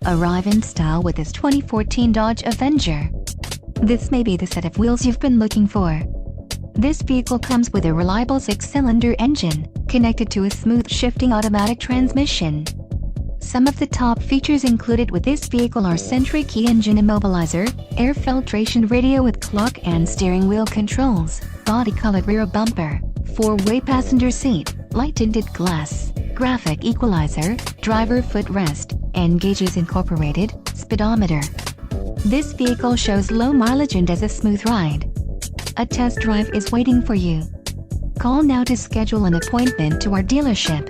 Arrive in style with this 2014 Dodge Avenger. This may be the set of wheels you've been looking for. This vehicle comes with a reliable 6-cylinder engine, connected to a smooth shifting automatic transmission. Some of the top features included with this vehicle are Sentry Key Engine Immobilizer, air filtration radio with clock and steering wheel controls, body-colored rear bumper, 4-way passenger seat, light-tinted glass, graphic equalizer, driver footrest, and gauges incorporated, speedometer. This vehicle shows low mileage and has a smooth ride. A test drive is waiting for you. Call now to schedule an appointment to our dealership.